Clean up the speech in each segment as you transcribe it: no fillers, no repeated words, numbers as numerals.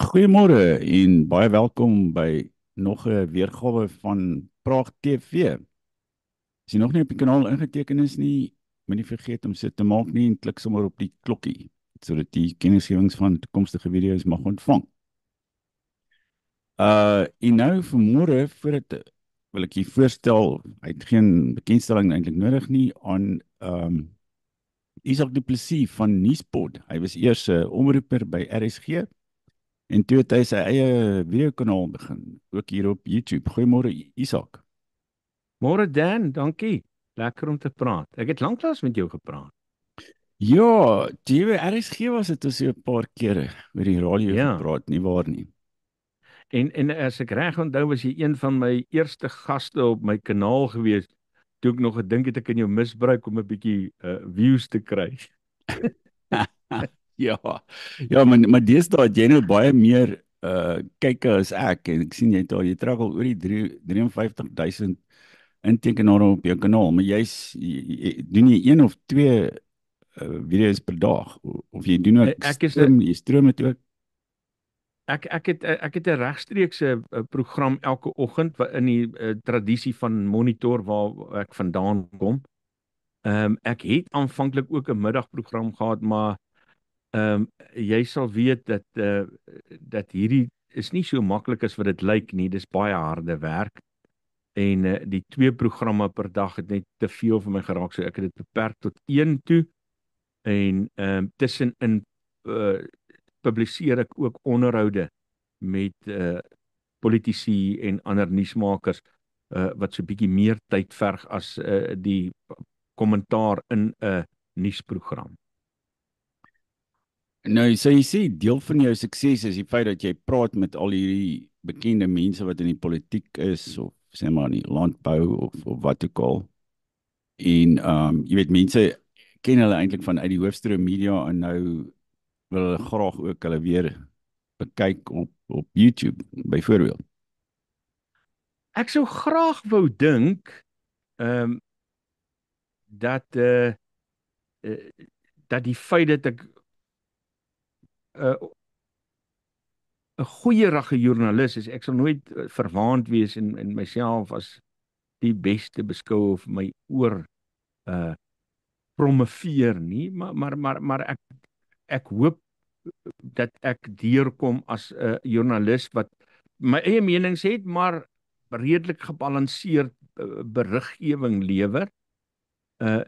Goeiemôre en baie welkom by nog 'n weergawe van Praag TV. As jy nog nie op die kanaal ingeteken is nie, moenie vergeet om so te maak nie en klik sommer op die klokkie sodat jy kennisgewings van toekomstige video's mag ontvang. En nou vanmôre wil ek jy voorstel, hy het geen bekendstelling eintlik nodig nie aan Isak Du Plessis van Nuuspot. Hy was eers 'n omroeper by RSG. En toe het hy sy eie videokanaal begin, ook hier op YouTube. Goeiemôre Isak. Môre Dan, dankie. Lekker om te praat. Ek het lanklaas met jou gepraat. Ja, die RSG was dit so 'n paar kere oor die radio Ja. gepraat, nie waar nie. En as ek reg onthou was jy een van my eerste gaste op my kanaal gewees toe ek nog gedink het ek kan jou misbruik om 'n bietjie views te kry. Ja. Ja, maar deesdae het jy nou baie meer kykke as ek en ek sien jy trek al oor die 53,000 intekenare op jou kanaal, maar doen jy een of twee video's per dag of jy doen ook Ek is 'n jy stroom dit ook. ek het 'n regstreekse program elke oggend in die tradisie van Monitor waar ek vandaan kom. Ek het aanvanklik ook 'n middagprogram gehad, maar jy sal weet dat hierdie is nie so maklik as wat dit lyk nie. Dis baie harde werk en die twee programme per dag het net te veel vir my geraak, so ek het dit beperk tot een toe en tussenin publiseer ek ook onderhoude met politici en ander nuusmakers wat so 'n bietjie meer tyd verg as die kommentaar in 'n nuusprogram. Nou, so jy sê deel van jou sukses is die feit dat jy praat met al hierdie bekende mense wat in die politiek is of sê maar in die landbou of wat ook al. En jy weet mense ken hulle eintlik van uit die hoofstroom media en nou wil hulle graag ook hulle weer bekyk op YouTube byvoorbeeld. Ek sou graag wou dink ehm dat dat die feit dat ek 'n 'n goeierige joernalis is, ek sal nooit verwaand wees en myself as die beste beskou of my oor uh promoveer nie, maar ek hoop dat ek deurkom as 'n joernalis wat my eie menings het, maar redelik gebalanseerd beriggewing lewer. Uh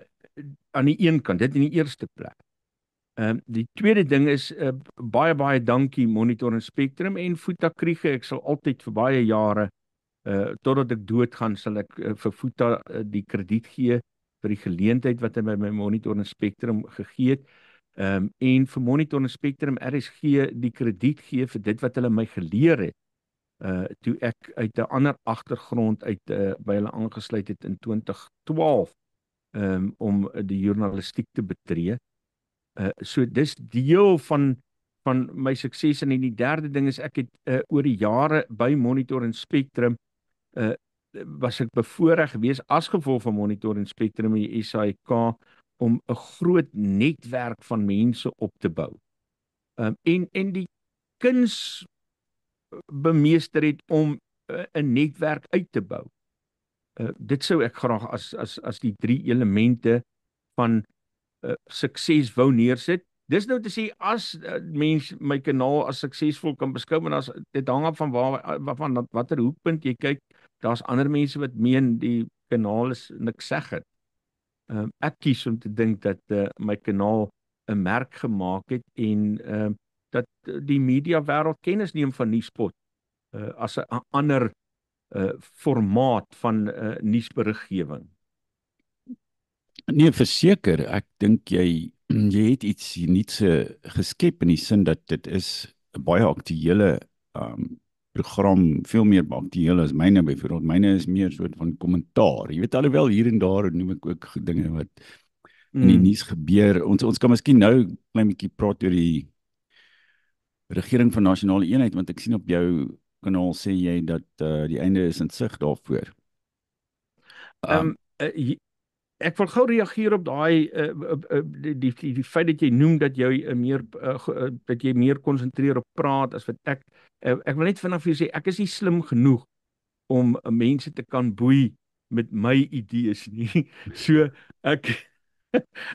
aan die een kant, dit in die eerste plek. Die tweede ding is baie dankie Monitor en Spectrum en Futa Kriege. Ek sal altyd vir baie jare totdat ek doodgaan sal ek vir Futa die krediet gee vir die geleentheid wat hy by my Monitor en Spectrum gegee het. En vir Monitor en Spectrum RSG die krediet gee vir dit wat hulle my geleer het. Toe ek uit 'n ander agtergrond uit by hulle aangesluit het in 2012 om die journalistiek te betree. So dis deel van my sukses. En die derde ding is ek het oor die jare by Monitor en Spectrum was ek bevoorreg geweest as gevolg van Monitor en Spectrum en die SAIK om 'n groot netwerk van mense op te bou. En die kuns bemeester het om 'n netwerk uit te bou. Dit sou ek graag as die drie elemente van sukses wou neersit. Dis nou te sê as mens my kanaal as suksesvol kan beskou, maar dit hang af van van watter hoekpunt jy kyk. Daar's ander mense wat meen die kanaal is niks seg het. Ek kies om te dink dat my kanaal 'n merk gemaak het en dat die media wêreld kennis neem van Nuuspot as 'n ander formaat van nuusberiggewing. Nee, verseker, ek dink jy het iets nuuts geskep in die sin dat dit is 'n baie aktuele program, veel meer aktueel as myne byvoorbeeld. Myne is meer soort van kommentaar. Jy weet alhoewel hier en daar noem ek ook dinge wat in die nuus gebeur. Ons kan miskien nou klein bietjie praat oor die regering van nasionale eenheid, want ek sien op jou kanaal sê jy dat die einde is in sig daarvoor. Um, Ehm ek wil gou reageer op daai die feit dat jy noem dat jy dat jy meer konsentreer op praat as wat ek wil net vinnig vir jou sê ek is nie slim genoeg om mense te kan boei met my idees nie. So ek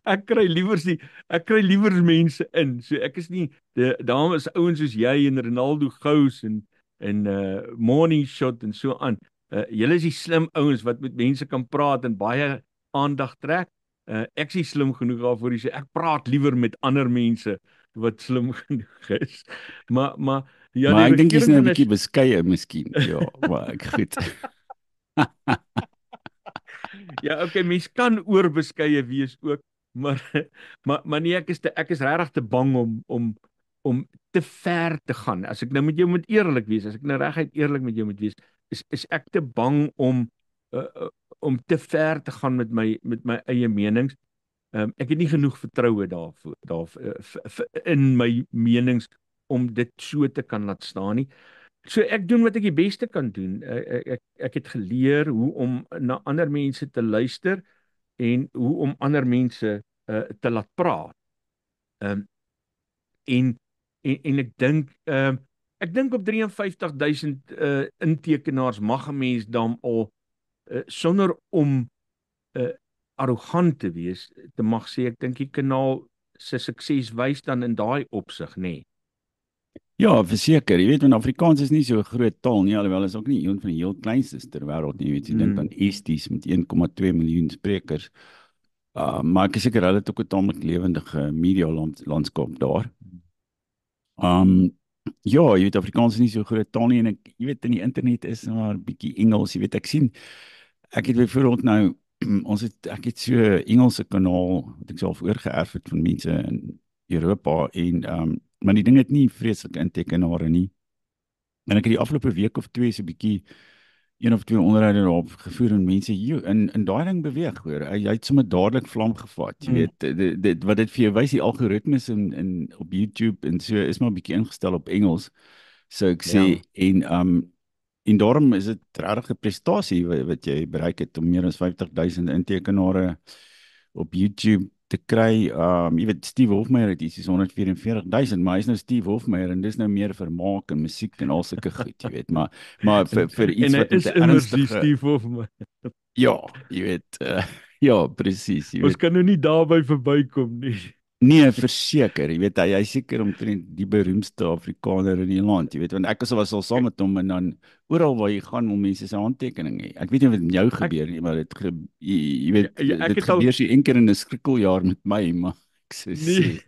ek kry liewer mense in. So ek is nie dames ouens soos jy en Ronaldo Gous en Morning Shot en so aan. Julle is die slim ouens wat met mense kan praat en baie aandag trek. Ek is nie slim genoeg daarvoor nie. So ek praat liewer met ander mense wat slim genoeg is. Maar ja, die Maar ek dink jy's regering nou 'n van bietjie beskeie miskien. Ja, maar ek goed. ja, okay, mens kan oorbeskeie wees ook, maar maar nee, ek is regtig te bang om te ver te gaan. As ek nou met jou moet eerlik wees, as ek nou reguit eerlik met jou moet wees, is ek te bang uh, uh, om te ver te gaan met my eie menings. Ek het nie genoeg vertroue in my menings om dit so te kan laat staan nie. So ek doen wat ek die beste kan doen. Ek het geleer hoe om na ander mense te luister en hoe om ander mense te laat praat. Um, en, en ek dink op 53,000 intekenaars mag 'n mens dan al sonder om uh, arrogant te wees te mag sê ek dink die kanaal se sukses wys dan in daai opsig, nê. Nee. Ja, verseker. Jy weet, want Afrikaans is nie so 'n groot taal nie, alhoewel is ook nie een van die heel kleinstes ter wêreld nie. Jy weet, jy dink aan Esties met 1,2 miljoen sprekers. Maar ek is seker hulle het ook 'n tamelik lewendige media landskap daar. Ja, jy weet Afrikaans is nie so groot taal nie en jy weet in die internet is maar 'n bietjie Engels, jy weet ek sien ek het byvoorbeeld nou ek het so 'n Engelse kanaal wat ek self oorgeerf het van mense in Europa en maar die ding het nie vreeslike intekenare nie. En ek het die afgelope week of twee so 'n bietjie een of twee onderhoude daarop gevoer en mense hier in daai ding beweeg hoor. Hy het sommer dadelik vlam gevat. Jy weet dit wat dit vir jou wys die algoritmes in op YouTube en so is maar 'n bietjie ingestel op Engels. So ek sê en daarom is dit regtig 'n prestasie wat jy bereik het om meer as 50,000 intekenare op YouTube te kry. Jy weet Steve Hofmeyer het iets 144,000, maar hy's nou Steve Hofmeyer en dis nou meer vermaak en musiek en al sulke goed, jy weet, maar vir iets en wat met 'n ernstige Steve Hofmeyer. ja, jy weet ja, presies, jy Ons weet. kan nou nie daarby verbykom nie. Nee, verseker, jy weet hy seker omtrent die beroemdste Afrikaner in die land, jy weet, want ek was al saam met hom en dan oral waar jy gaan wil mense se handtekening hê. Ek weet nie wat met jou gebeur nie, maar jy weet dit gebeur so een keer in 'n skrikkeljaar met my, maar ek sê nee.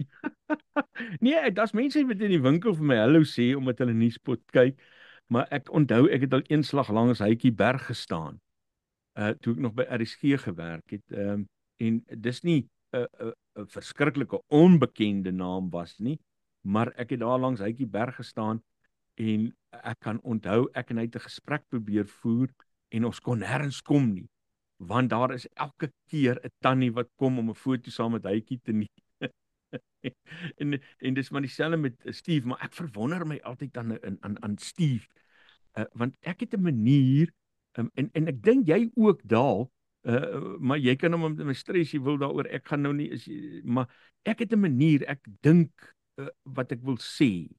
Nee, daar's mense wat in die winkel vir my hallo sê omdat hulle nuuspot kyk, maar ek onthou ek het al eenslag langs Hytjie Berg gestaan. Toe ek nog by RSG gewerk het, en dis nie 'n verskriklike onbekende naam was nie, maar ek het daar langs Hytjie Berg gestaan en ek kan onthou ek en hy het 'n gesprek probeer voer en ons kon nêrens kom nie, want daar is elke keer 'n tannie wat kom om 'n foto saam met Hytjie te neem. en dis maar dieselfde met Steve, maar ek verwonder my altyd aan Steve, want ek het 'n manier, en ek dink jy ook daal, maar jy kan hom met my stres jy wil daaroor, ek gaan nou nie, maar ek het 'n manier, ek dink wat ek wil sê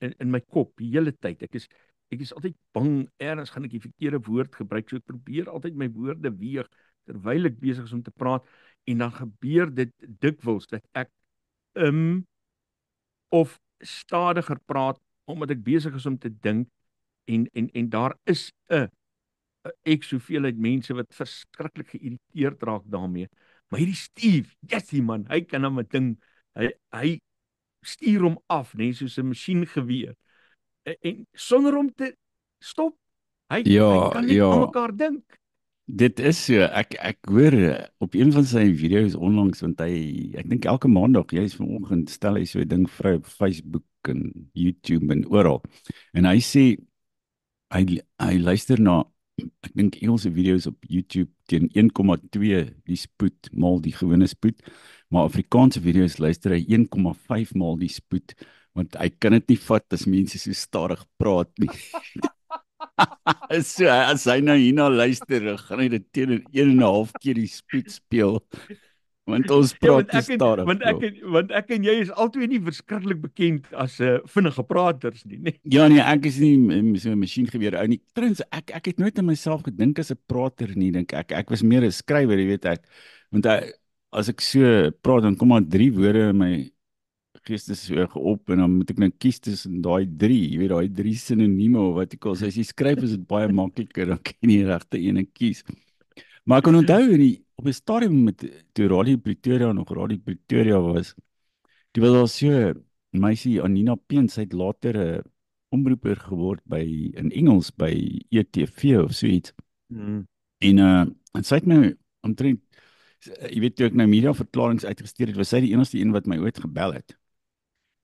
in my kop die hele tyd. Ek is altyd bang ergens gaan ek die verkeerde woord gebruik, so ek probeer altyd my woorde weeg terwyl ek besig is om te praat en dan gebeur dit dikwels dat ek of stadiger praat omdat ek besig is om te dink en daar is 'n hoeveelheid mense wat verskriklik geïrriteerd raak daarmee. Maar hierdie Steve, jessie man, hy kan hom 'n ding, hy stuur hom af, nee, soos 'n masjiengeweer. En sonder om te stop, hy kan net aan mekaar dink. Dit is so, ek hoor op een van sy video's onlangs, want ek dink elke maandag, jy is vanoggend stel hy so 'n ding vry op Facebook en YouTube en oral. En hy sê hy luister na ek dink Engelse video's op YouTube teen 1,2 die spoed maal die gewone spoed, maar Afrikaanse video's luister hy 1,5 maal die spoed, want hy kan dit nie vat as mense so stadig praat nie. So, as hy nou hierna luister, dan gaan hy dit teen 1,5 keer die spoed speel, want ons Ja, praat te stadig, bro. want ek en jy is albei nie verskriklik bekend as vinnige praters nie, nee. Ja nee, ek is nie so 'n masjiengeweer ou nie. Trouwens, ek het nooit aan myself gedink as 'n prater nie, dink ek. Ek was meer 'n skrywer, jy weet ek. Want as ek so praat, dan kom maar 3 woorde in my geestes op en dan moet ek nou kies tussen daai 3, jy weet daai 3 sinonieme of wat ek al sê. As jy skryf is dit baie makliker, dan kan jy die regte ene kies. Maar ek kan onthou op 'n stadium met toe Radio Pretoria nog Radio Pretoria was, dit was al so meisie Anina Peen, sy het later 'n omroeper geword in Engels by ETV of so iets. Hmm. En sy het my omtrent jy weet toe ek nou mediaverklaringe uitgestuur het, was sy die enigste een wat my ooit gebel het.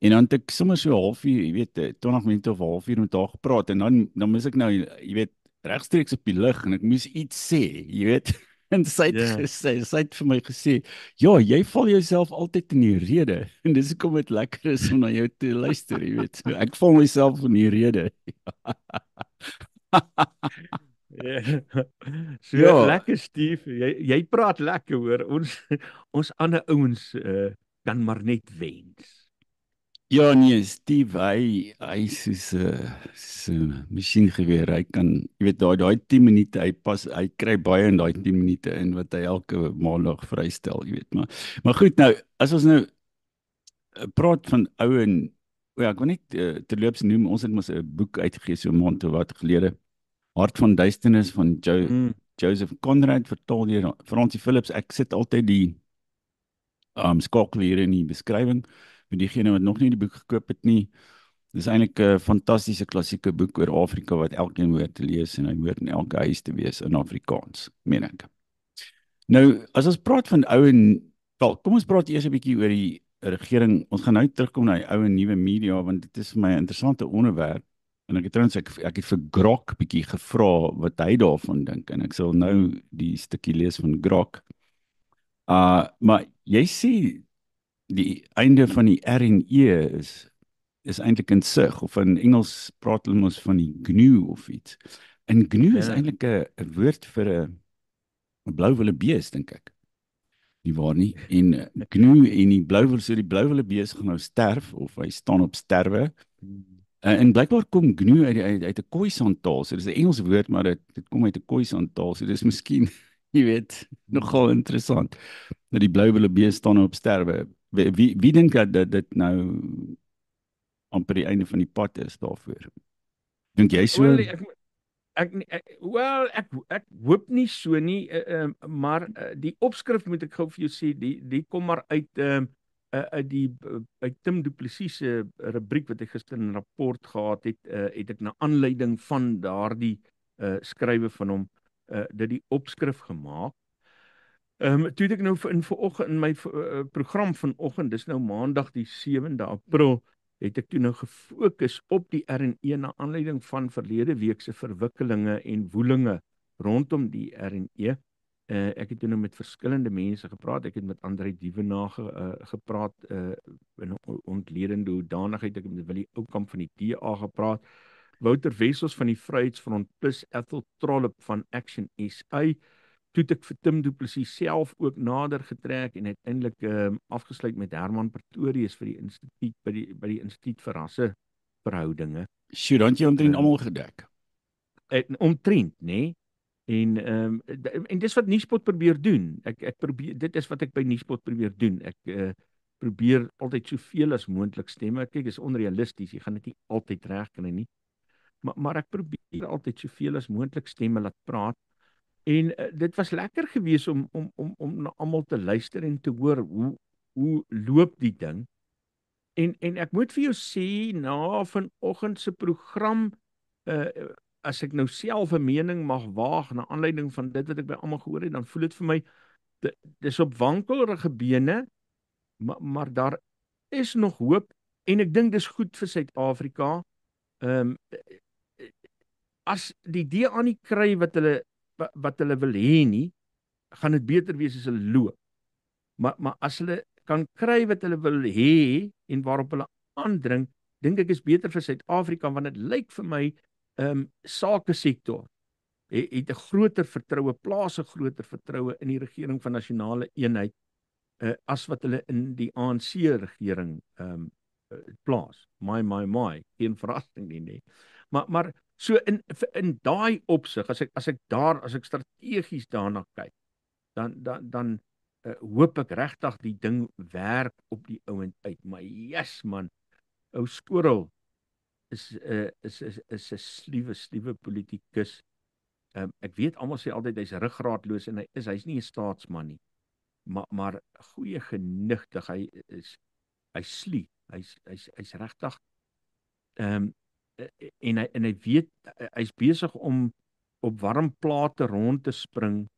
En dan het ek sommer so 'n halfuur, jy weet, 20 minute of 'n halfuur met haar gepraat en dan moes ek nou, jy weet, regstreeks op die lug en ek moes iets sê, jy weet. En Ja. sy het vir my gesê, "Ja, jy val jouself altyd in die rede." En dis hoekom dit lekker is om na jou te luister, jy weet. So, ek val myself in die rede. Ja. So Ja, lekker Steve, jy praat lekker hoor. Ons ander ouens kan maar net wens. ja nee, Steve, hy is so 'n masjiengeweer. Hy kan, jy weet, daai 10 minute, hy kry baie in daai 10 minute in wat hy elke maandag vrystel, jy weet. Maar goed, nou as ons nou praat van ou en ja, ek wil net terloops noem, ons het mos 'n boek uitgegee so 'n maand of wat gelede. Hart van Duisternis van Mm. Joseph Conrad, vertaal deur Francie Phillips. Ek sit altyd die skakel hier in die beskrywing vir diegene wat nog nie die boek gekoop het nie. Dis eintlik 'n fantastiese klassieke boek oor Afrika wat elkeen hoort te lees en hy hoort in elke huis te wees in Afrikaans, meen ek. Nou, as ons praat van ou en wel, kom ons praat eers 'n bietjie oor die regering. Ons gaan nou terugkom na die ou en nuwe media want dit is vir my 'n interessante onderwerp. En ek het trouwens ek het vir Grok bietjie gevra wat hy daarvan dink en ek sal nou die stukkie lees van Grok. Maar jy sê die einde van die R&E is eintlik in sig of in Engels praat hulle mos van die GNU of iets. En GNU is Ja. eintlik 'n woord vir 'n blou wildebees dink ek. Nie waar nie? En GNU en die blou wildebees gaan nou sterf of hy staan op sterwe. En blykbaar kom GNU uit 'n Khoisan-taal. So dis 'n Engelse woord, maar dit kom uit 'n Khoisan-taal. So dis miskien, jy weet, nogal interessant dat die blou wildebees staan op sterwe. Wie dink dat dit nou amper die einde van die pad is daarvoor? Dink jy so? Wel, ek hoop nie so nie, maar die opskrif moet ek gou vir jou sê, die kom maar uit uit Tim Du Plessis se rubriek wat hy gister in 'n rapport gehad het, het ek na aanleiding van daardie skrywe van hom dit die opskrif gemaak. Toe het ek nou vanoggend in my program vanoggend, dis nou Maandag die 7de April, het ek toe nou gefokus op die R&E na aanleiding van verlede week se verwikkelinge en woelinge rondom die R&E. Ek het toe nou met verskillende mense gepraat. Ek het met André Dievenage gepraat in 'n ontledende hoedanigheid. Ek het met Willie Oukamp van die DA gepraat. Wouter Wessels van die Vryheidsfront plus Ethel Trollip van Action SA. Toe het ek vir Tim Du Plessis self ook nader getrek en uiteindelik afgesluit met Herman Pretorius vir die instituut by die Instituut vir Rasseverhoudinge. Sjoe, dan het jy omtrent almal gedek. Omtrent, nê? Nee? En dis wat Nuuspot probeer doen. Ek probeer, dit is wat ek by Nuuspot probeer doen. Ek probeer altyd soveel as moontlik stemme. Kyk, is onrealisties. Jy gaan dit nie altyd reg kry nie. Maar ek probeer altyd soveel as moontlik stemme laat praat. En dit was lekker geweest om na almal te luister en te hoor hoe loop die ding. En ek moet vir jou sê, na vanoggend se program, as ek nou self 'n mening mag waag na aanleiding van dit wat ek by almal gehoor het, dan voel dit vir my dis op wankelrige bene, maar daar is nog hoop en ek dink dis goed vir Suid-Afrika. As die DA nie kry wat hulle wil hê nie, gaan dit beter wees as hulle loop. Maar as hulle kan kry wat hulle wil hê en waarop hulle aandring, dink ek is beter vir Suid-Afrika want dit lyk vir my sake sektor het 'n groter vertroue, plaas 'n groter vertroue in die regering van nasionale eenheid as wat hulle in die ANC regering plaas. My, geen verrassing nie. Maar so in daai opsig, as ek strategies daarna kyk, dan hoop ek regtig die ding werk op die ouend uit. Maar yes man, ou Skorrel is 'n sliewe politikus. Ek weet almal sê altyd hy's ruggraatloos en hy's nie 'n staatsman nie. Maar goeie genigtig, hy slie. Hy's regtig en hy weet hy's besig om op warm plate rond te spring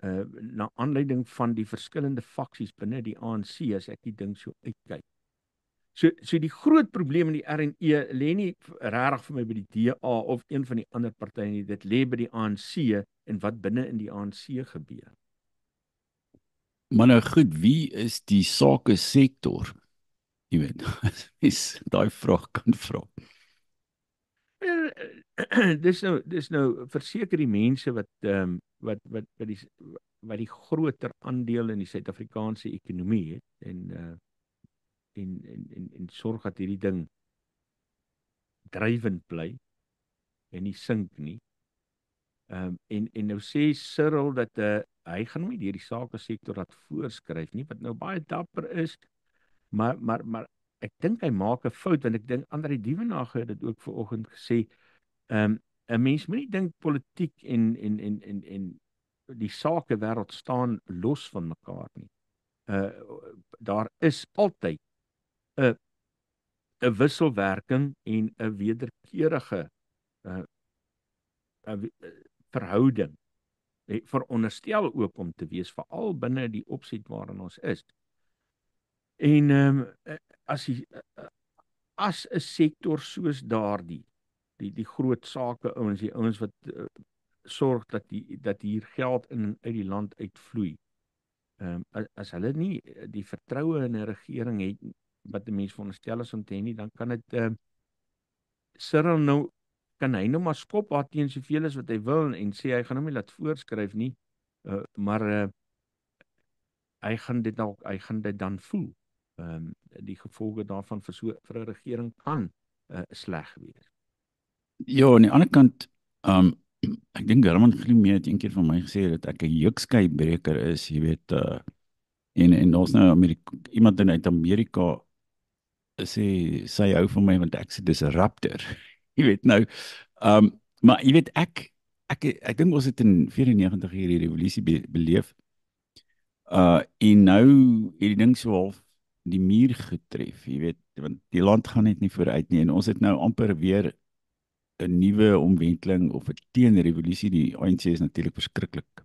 na aanleiding van die verskillende faksies binne die ANC as ek die ding so uitkyk. So die groot probleem in die RNE lê nie regtig vir my by die DA of een van die ander partye nie, dit lê by die ANC en wat binne in die ANC gebeur. Maar nou goed, wie is die sake sektor? Jy weet, is daai vraag kan vra. Dis nou verseker die mense wat die groter aandeel in die Suid-Afrikaanse ekonomie het en sorg dat hierdie ding drywend bly en nie sink nie. En nou sê Cyril dat hy gaan nie deur die sake sektor laat voorskryf nie, wat nou baie dapper is, maar ek dink hy maak 'n fout, want ek dink André Dievenage het dit ook vanoggend gesê. 'n Mens moenie dink politiek en die sakewêreld staan los van mekaar nie. Daar is altyd 'n wisselwerking en 'n wederkerige verhouding. Veronderstel ook om te wees, veral binne die opset waarin ons is. En as 'n sektor soos daardie, die groot sake ouens, die ouens wat sorg dat hier geld in en uit die land uitvloei. As hulle nie die vertroue in 'n regering het wat 'n mens veronderstel is om te hê nie, dan kan dit Cyril nou kan hy nou maar skop haar teen soveel as wat hy wil en sê hy gaan hom nie laat voorskryf nie, maar hy gaan dit dan voel. Die gevolge daarvan vir 'n regering kan sleg wees. Ja, aan die ander kant, ek dink Herman Glimee het een keer van my gesê dat ek 'n heukskybreker is, jy weet, en ons nou iemand uit Amerika sê sy hou van my want ek sê dis 'n raptor. Jy weet nou, maar jy weet ek dink ons het in 94 hierdie revolusie beleef. En nou het die ding so half die muur getref, jy weet, want die land gaan net nie vooruit nie en ons het nou amper weer 'n nuwe omwenteling of 'n teenrevolusie. Die ANC is natuurlik verskriklik.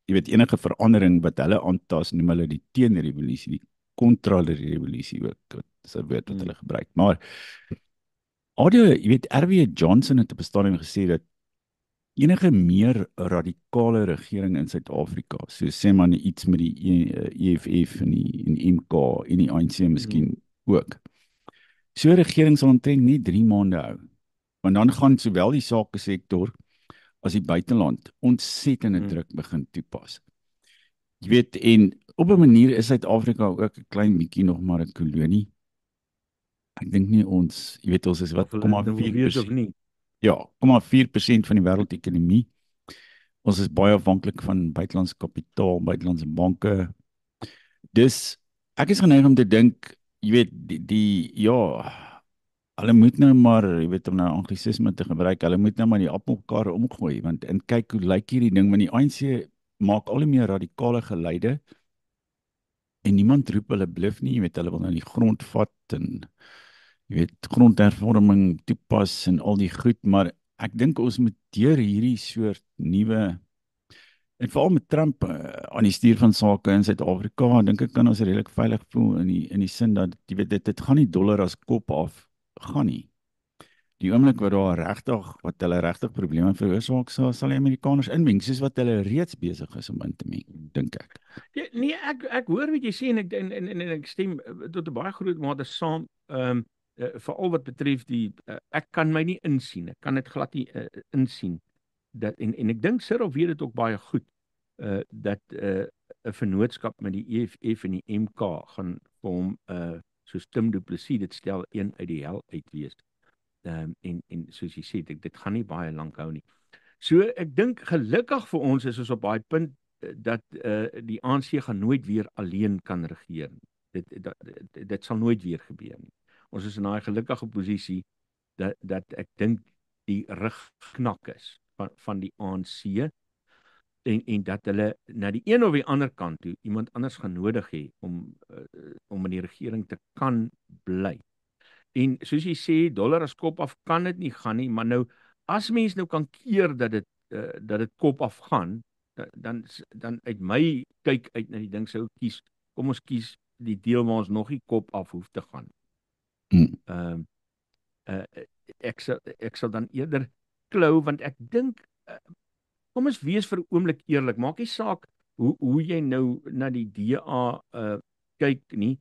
Jy weet, enige verandering wat hulle aantas, noem hulle die teenrevolusie, die kontra-revolusie ook. Dis 'n woord wat hulle gebruik. Maar jy weet, R.W. Johnson het op 'n stadium gesê dat enige meer radikale regering in Suid-Afrika, so sê maar iets met die EFF en die MK en die ANC miskien ook. So 'n regering sal omtrent nie 3 maande hou. Want dan gaan sowel die sake sektor as die buiteland ontsettende druk begin toepas. Jy weet, en op 'n manier is Suid-Afrika ook 'n klein bietjie nog maar 'n kolonie. Ek dink nie ons, jy weet, ons is wat 0,4%. Ja, 0,4% van die wêreldekonomie. Ons is baie afhanklik van buitelandse kapitaal, buitelandse banke. Dus ek is geneig om te dink, jy weet, hulle moet nou maar, jy weet, om nou anglisisme te gebruik, hulle moet nou maar die appelkar omgooi, want en kyk hoe lyk hierdie ding, want die ANC maak al hoe meer radikale geluide en niemand roep hulle bluf nie, jy weet, hulle wil nou die grond vat en jy weet, grondhervorming toepas en al die goed, maar ek dink ons moet deur hierdie soort nuwe, en veral met Trump aan die stuur van sake in Suid-Afrika, dink ek kan ons redelik veilig voel in die sin dat, jy weet, dit gaan nie dollar as kop af gaan nie. Die oomblik wat hulle regtig probleme veroorsaak, sal die Amerikaners inmeng, soos wat hulle reeds besig is om in te meng, dink ek. Ja, nee, ek hoor wat jy sê en ek stem tot 'n baie groot mate saam. veral wat betref ek kan my nie insien, ek kan dit glad nie insien, dat, en ek dink Cyril weet dit ook baie goed, dat 'n vennootskap met die EFF en die MK gaan vir hom, soos Tim Du Plessis dit stel, een uit die hel uit wees. En soos jy sê, dit gaan nie baie lank hou nie. So ek dink gelukkig vir ons is ons op daai punt, dat die ANC gaan nooit weer alleen kan regeer nie. Dit sal nooit weer gebeur nie. Ons is in daai gelukkige posisie dat ek dink die rug knak is van die ANC, en dat hulle na die een of die ander kant toe iemand anders gaan nodig hê om in die regering te kan bly. En soos jy sê, dollar as kop af kan dit nie gaan nie, maar nou as mens nou kan keer dat dit kop af gaan, dan uit my kyk uit na die ding sou kies, kom ons kies die deel waar ons nog nie kop af hoef te gaan. Hmm. Ek sal dan eerder klou, want ek dink, kom ons wees vir 'n oomblik eerlik, maak nie saak hoe jy nou na die DA kyk nie,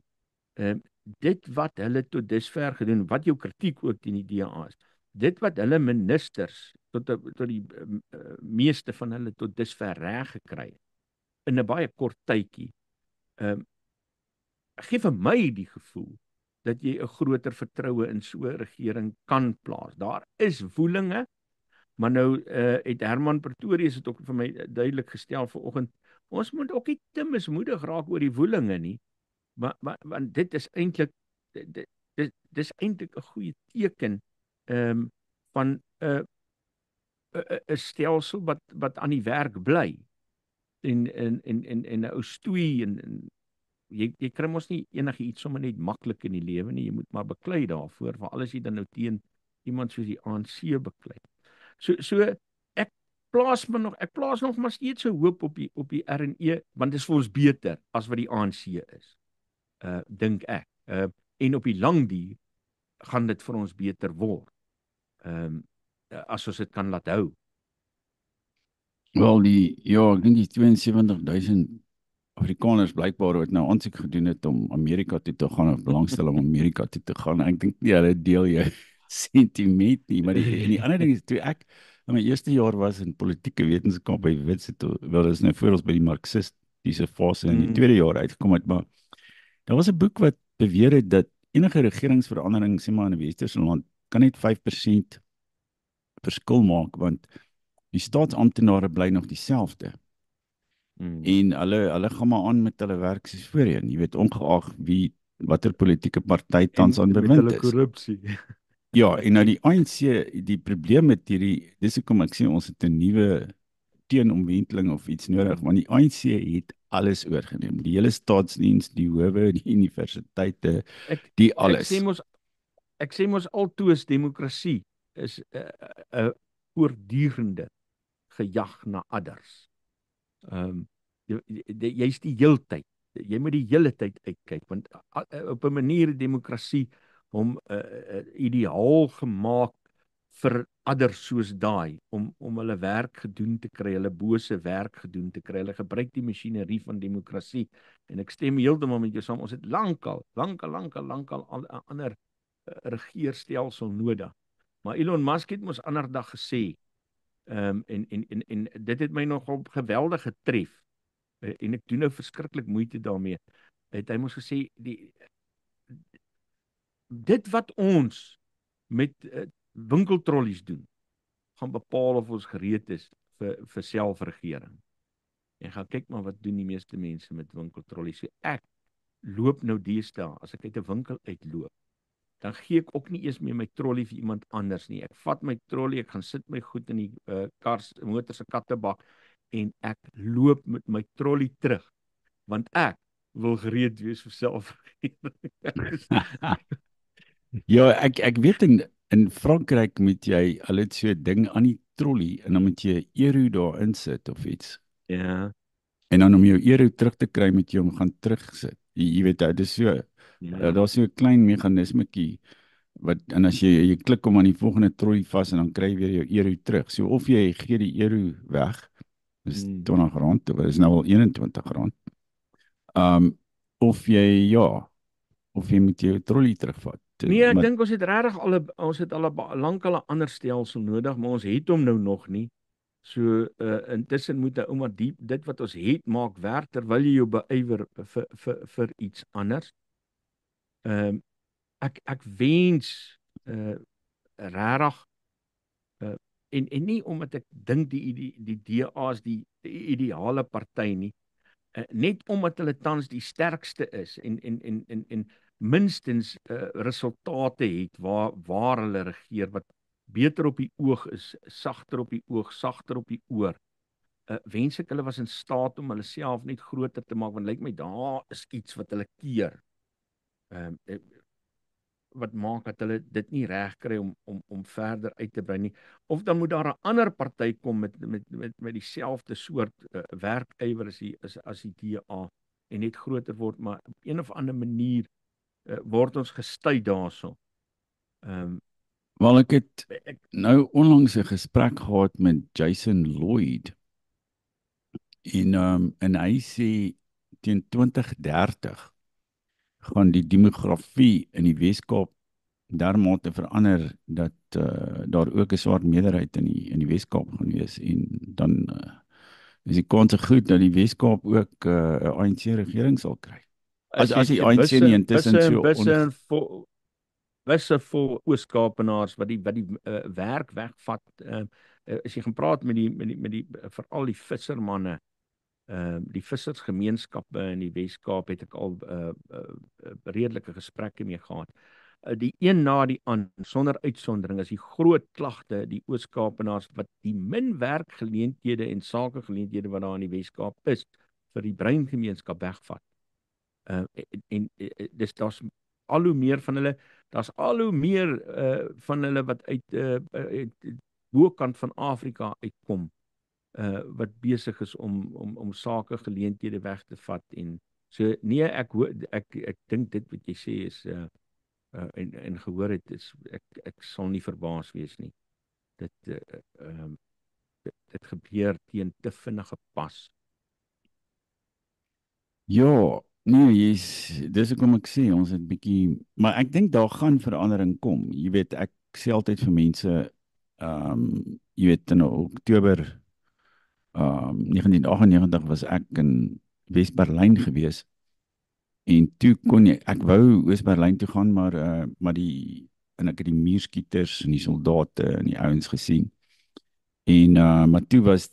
dit wat hulle tot dusver gedoen, wat jou kritiek ook teen die DA is, dit wat hulle ministers tot die meeste van hulle tot dusver reg gekry het, in 'n baie kort tydjie, gee vir my die gevoel dat jy 'n groter vertroue in so 'n regering kan plaas. Daar is woelinge, maar nou het Herman Pretorius het ook vir my duidelik gestel vanoggend, ons moet ook nie te mismoedig raak oor die woelinge nie, want dit is eintlik dis eintlik 'n goeie teken van 'n stelsel wat aan die werk bly, en 'n ou stoei, en jy kry mos nie enigiets sommer net maklik in die lewe nie, jy moet maar beklei daarvoor, veral as jy dan nou teen iemand soos die ANC beklei. So ek plaas nog maar steeds so hoop op die RNE, want dit is vir ons beter as wat die ANC is, dink ek. En op die lang duur gaan dit vir ons beter word, as ons dit kan laat hou. Wel, ek dink die 72,000 Afrikaners blykbaar wat nou aansoek gedoen het om Amerika toe te gaan, of belangstel om Amerika toe te gaan. Ek dink nie hulle deel jou sentiment nie, maar die ander ding is, toe ek in my eerste jaar was in politieke wetenskap by Wits, wel, dis nou voor ons by die marxistiese fase in die tweede jaar uitgekom het, maar daar was 'n boek wat beweer het dat enige regeringsverandering, sê maar in 'n westerse land, kan net 5% verskil maak, want die staatsamptenare bly nog dieselfde. En hulle gaan maar aan met hulle werk soos voorheen. Jy weet, ongeag watter politieke party tans aan bewind is. Korrupsie. Ja, en nou die ANC, die probleem met dis hoekom ek sê ons het 'n nuwe teenomwenteling of iets nodig, want die ANC het alles oorgeneem. Die hele staatsdiens, die howe, die universiteite, die alles. Ek sê mos altoos demokrasie is 'n voortdurende gejag na adders. Jy's die heeltyd. Jy moet die hele tyd uitkyk, want op 'n manier demokrasie hom ideaal gemaak vir adders soos daai, om hulle werk gedoen te kry, hulle bose werk gedoen te kry. Hulle gebruik die masjinerie van demokrasie, en ek stem heeltemal met jou saam. Ons het lankal 'n ander regeerstelsel nodig. Maar Elon Musk het mos ander dag gesê, en dit het my nogal geweldig getref, en ek doen nou verskriklik moeite daarmee, het hy mos gesê, dit wat ons met winkeltrollies doen, gaan bepaal of ons gereed is vir selfregering. En gaan kyk maar wat doen die meeste mense met winkeltrollies. So ek loop nou deesdae, as ek uit 'n winkel uitloop, dan gee ek ook nie eers meer my trollie vir iemand anders nie. Ek vat my trollie, ek gaan sit my goed in die motor se kattebak, en ek loop met my trollie terug, want ek wil gereed wees vir selfregering. Ja, ek weet in Frankryk moet jy al het so 'n ding aan die trollie, en dan moet jy 'n euro daar insit of iets. Ja. En dan om jou euro terug te kry, moet jy hom gaan terugsit. Jy weet, dit is so, daar's so 'n klein meganismetjie, en as jy klik hom aan die volgende trollie vas, en dan kry jy weer jou euro terug. So of jy gee die euro weg, dis R20, dit is nou al R21. Of jy moet jou trollie terugvat. Nee, ek maar dink ons het regtig ons het al 'n lankal 'n ander stelsel nodig, maar ons het hom nou nog nie. So intussen moet 'n ouma dit wat ons het maak werk terwyl jy jou beywer vir iets anders. Ehm ek wens regtig uh, en nie omdat ek dink die DA is die ideale party nie, net omdat hulle tans die sterkste is en minstens resultate het waar hulle regeer wat beter op die oog is, sagter op die oog, sagter op die oor. Wens ek hulle was in staat om hulle self net groter te maak, want lyk my daar is iets wat hulle keer. Ehm wat maak dat hulle dit nie reg kry om verder uit te brei nie. Of dan moet daar 'n ander party kom met dieselfde soort werkywer as die DA en net groter word, maar op een of ander manier word ons gestui daarso. Ehm wel ek het ek nou onlangs 'n gesprek gehad met Jason Lloyd en hy sê teen 2030 gaan die demografie in die Weskaap dermate verander dat daar ook 'n swart meerderheid in die Weskaap gaan wees en dan is die kans goed dat die Weskaap ook 'n ANC regering sal kry. As die sê ANC nie intussen so busse vol Oos-Kaapenaars wat die werk wegvat. As jy gaan praat met die veral die vissermanne, die vissersgemeenskappe in die Wes-Kaap het ek al redelike gesprekke mee gehad. Die een na die ander, sonder uitsondering, is die groot klagte die Oos-Kaapenaars wat die min werkgeleenthede en sakegeleenthede wat daar in die Wes-Kaap is vir die breingemeenskap wegvat. Daar's al hoe meer van hulle, daar's al hoe meer van hulle wat uit bokant van Afrika uitkom, wat besig is om sakegeleenthede weg te vat en so nee, ek dink dit wat jy sê is en gehoor het is ek sal nie verbaas wees nie. Dit dit gebeur teen te vinnige pas. ja, nee, dis hoekom ek sê ons het bietjie, maar ek dink daar gaan verandering kom. Jy weet, ek sê altyd vir mense, jy weet in Oktober 1998 was ek in Wes-Berlyn gewees en toe kon ek wou Oos-Berlyn toe gaan, maar en ek het die muurskieters en die soldate en die ouens gesien. En maar toe was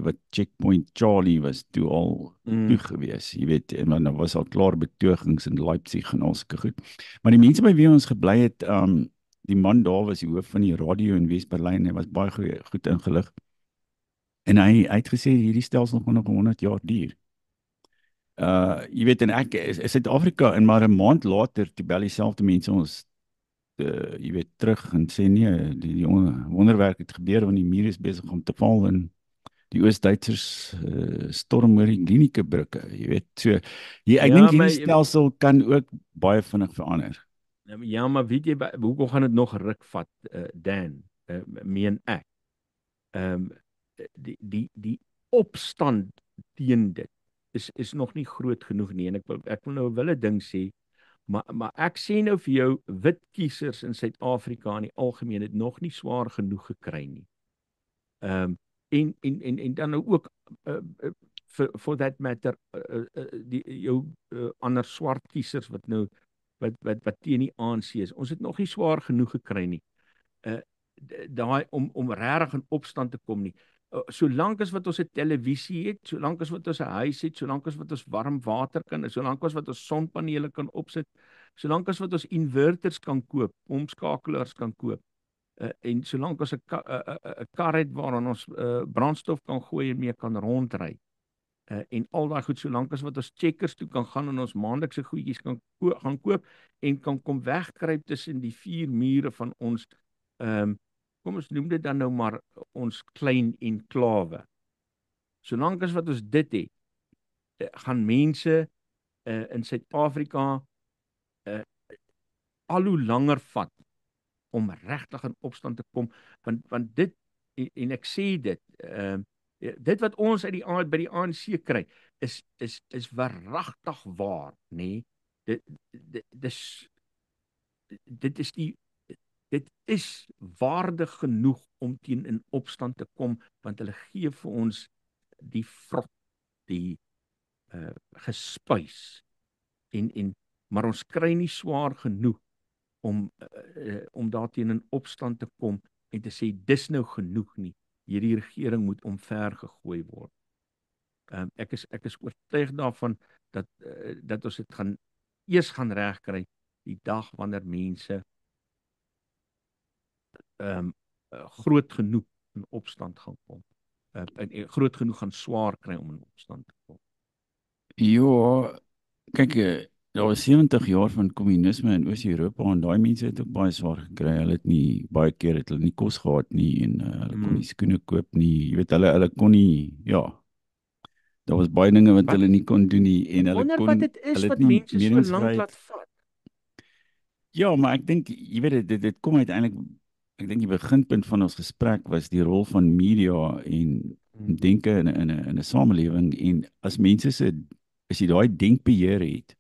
wat Checkpoint Charlie was toe al toe gewees, jy weet, en dan was al klaar betogings in Leipzig en al sulke goed. Maar die mense by wie ons gebly het, die man daar was die hoof van die radio in Wes-Berlyn, hy was baie goed ingelig. En hy het gesê hierdie stelsel gaan nog 100 jaar duur. Jy weet, en ek is Suid-Afrika en maar 'n maand later toe bel dieselfde mense ons jy weet terug en sê nee, die wonderwerk het gebeur want die muur is besig om te val en die Oos-Duitsers storm oor die klinieke brikke, jy weet. So ek dink hierdie stelsel kan ook baie vinnig verander. Ja, maar weet jy hoekom gaan dit nog ruk vat, Dan? Meen ek. Die opstand teen dit is nog nie groot genoeg nie en ek wil nou 'n wille ding sê, maar ek sê nou vir jou, wit kiesers in Suid-Afrika in die algemeen het nog nie swaar genoeg gekry nie. En dan nou ook for that matter jou ander swart kiesers wat nou wat teen die ANC is. Ons het nog nie swaar genoeg gekry nie. Daai om regtig in opstand te kom nie. Solank as wat ons 'n televisie het, solank as wat ons 'n huis het, solank as wat ons warm water kan, solank as wat ons sonpanele kan opsit, solank as wat ons inverters kan koop, omskakelaars kan koop, en solank ons 'n kar het waaraan ons brandstof kan gooi en mee kan rondry, en al daai goed, solank as wat ons Checkers toe kan gaan en ons maandelikse goedjies kan gaan koop en kan kom wegkruip tussen die vier mure van ons kom ons noem dit dan nou maar ons klein enklawe. Solank as wat ons dit het, gaan mense in Suid-Afrika al hoe langer vat om regtig in opstand te kom, want dit en ek sê dit dit wat ons by die ANC kry is waaragtig waar, nê? Dis dit is die dit is waardig genoeg om teen in opstand te kom, want hulle gee vir ons die vrot, die gespuis maar ons kry nie swaar genoeg om daarteen in opstand te kom en te sê dis nou genoeg nie. Hierdie regering moet omver gegooi word. Ek is oortuig daarvan dat ons dit eers gaan regkry die dag wanneer mense groot genoeg in opstand gaan kom. Groot genoeg gaan swaar kry om in opstand te kom. Ja, kyk, daar was 70 jaar van kommunisme in Oos-Europa en daai mense het ook baie swaar gekry. Hulle het nie baie keer het hulle nie kos gehad nie en hulle kon nie skoene koop nie. Jy weet hulle kon nie, ja. Daar was baie dinge wat hulle nie kon doen nie en Ek wonder wat dit is hulle het wat nie mense so lank meningsvryheid. laat vat. Ja, maar ek dink jy weet dit kom uiteindelik ek dink die beginpunt van ons gesprek was die rol van media en denke in 'n samelewing en as mense as jy daai denkbeheer het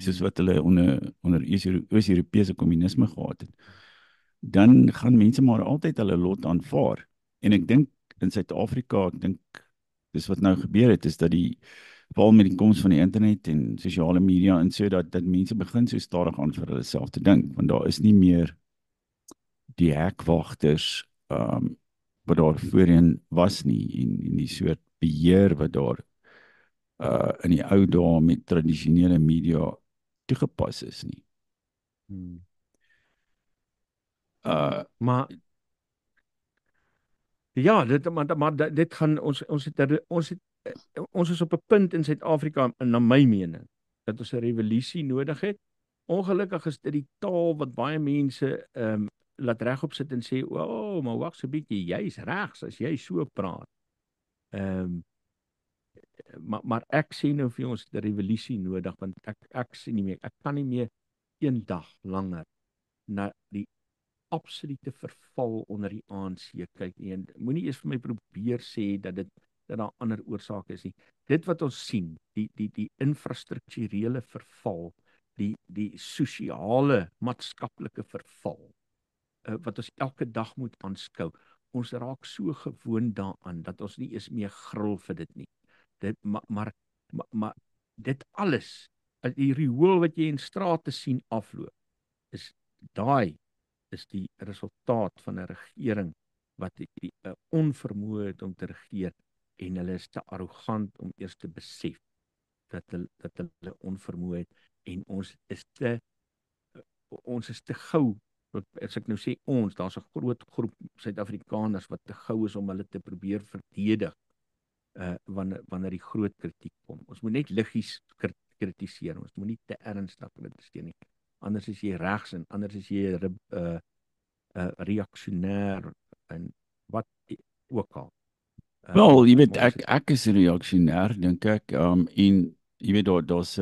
soos wat hulle onder Oos-Europese kommunisme gehad het, dan gaan mense maar altyd hulle lot aanvaar. En ek dink in Suid-Afrika, ek dink dis wat nou gebeur het, is dat veral met die koms van die internet en sosiale media en so dat mense begin so stadig aan vir hulle self te dink, want daar is nie meer die hekwagters wat daar voorheen was nie en die soort beheer wat daar in die ou dae met tradisionele media toegepas is nie. Maar ja, dit gaan ons is op 'n punt in Suid-Afrika, na my mening, dat ons 'n revolusie nodig het. Ongelukkig is dit die taal wat baie mense laat regop sit en sê, "O, maar wag so 'n bietjie, jy's regs as jy so praat." Maar ek sê nou vir ons 'n revolusie nodig, want ek sê nie meer, ek kan nie meer een dag langer na die absolute verval onder die ANC kyk nie. En moenie eers vir my probeer sê dat daar ander oorsake is nie. Dit wat ons sien, die infrastrukturele verval, die sosiale, maatskaplike verval, wat ons elke dag moet aanskou. Ons raak so gewoond daaraan dat ons nie eens meer gril vir dit nie. Maar dit alles, die riool wat jy in strate sien afloop, is die resultaat van 'n regering wat die onvermoë het om te regeer en hulle is te arrogant om eers te besef dat hulle onvermoë het en ons is te gou, as ek nou sê daar's 'n groot groep Suid-Afrikaners wat te gou is om hulle te probeer verdedig wanneer die groot kritiek kom. Ons moet net liggies kritiseer, ons moet nie te ernstig kritiseer nie. Anders is jy regs en anders is jy reaksionêr en wat ook al. Wel, jy weet ek is 'n reaksionêr dink ek en jy weet daar's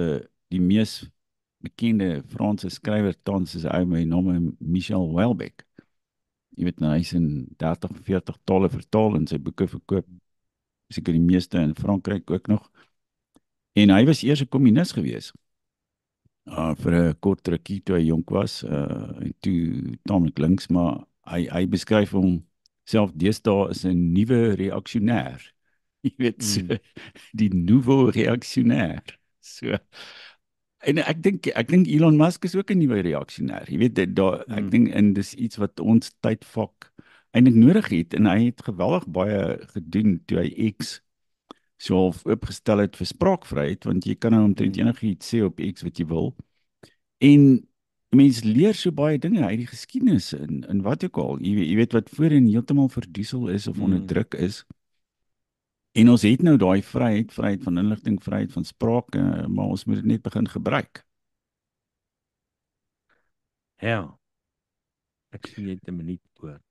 die mees bekende Franse skrywer tans is hy met die naam Michel Houellebecq. Jy weet nou hy's in 30, 40 tale vertaal en sy boeke verkoop seker die meeste in Frankryk ook nog. En hy was eers 'n kommunis gewees. Vir 'n kort rukkie toe hy jonk was en toe tamelik links, maar hy beskryf hom self deesdae as 'n nuwe reaksionêr. Jy weet so, die nouveau reaksionêr. So en ek dink Elon Musk is ook 'n nuwe reaksionêr. Jy weet ek dink en dis iets wat ons tydvak eintlik nodig het en hy het geweldig baie gedoen toe hy X so opgestel het vir spraakvryheid, want jy kan nou omtrent enigiets sê op X wat jy wil. En mense leer so baie dinge uit die geskiedenis en wat ook al. Jy weet wat voorheen heeltemal verdoesel is of onderdruk is. En ons het nou daai vryheid van inligting, vryheid van spraak, maar ons moet dit net begin gebruik. Ja. Ek sien jy het 'n minuut oor.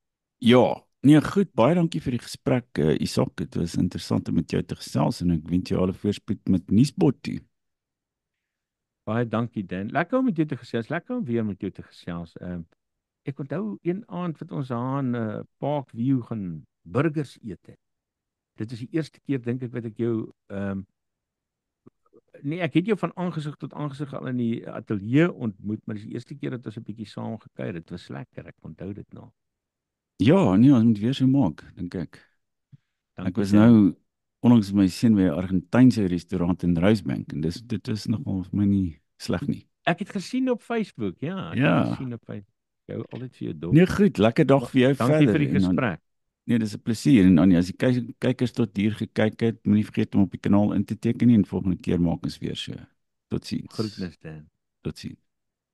Ja, nee, goed, baie dankie vir die gesprek, Isak. Dit was interessant om met jou te gesels en ek wens jou alle voorspoed met Nuusbot toe. Baie dankie, Dan. Lekker om met jou te gesels. Lekker om weer met jou te gesels. Ek onthou een aand wat ons aan Parkview gaan burgers eet het. Dit is die eerste keer dink ek wat ek jou Nee, ek het jou van aangesig tot aangesig al in die ateljee ontmoet, maar dis die eerste keer dat ons 'n bietjie saam gekuier het. Dit was lekker, ek onthou dit nog. Ja, nee, ons moet weer so maak, dink ek. Ek Dankie was Sam. nou onlangs met my seun by 'n Argentynse restaurant in Rosebank en dit is nogal vir my nie sleg nie. Ek het gesien op Facebook, ja, ek het Ja. gesien op Facebook. Jou altyd vir jou dop. Nee, goed, lekker dag vir jou Dankie verder vir die en dan gesprek. nee, dis 'n plesier en dan as die kykers tot hier gekyk het, moenie vergeet om op die kanaal in te teken nie en volgende keer maak ons weer so. Totsiens. Groetnis Dan. Totsiens.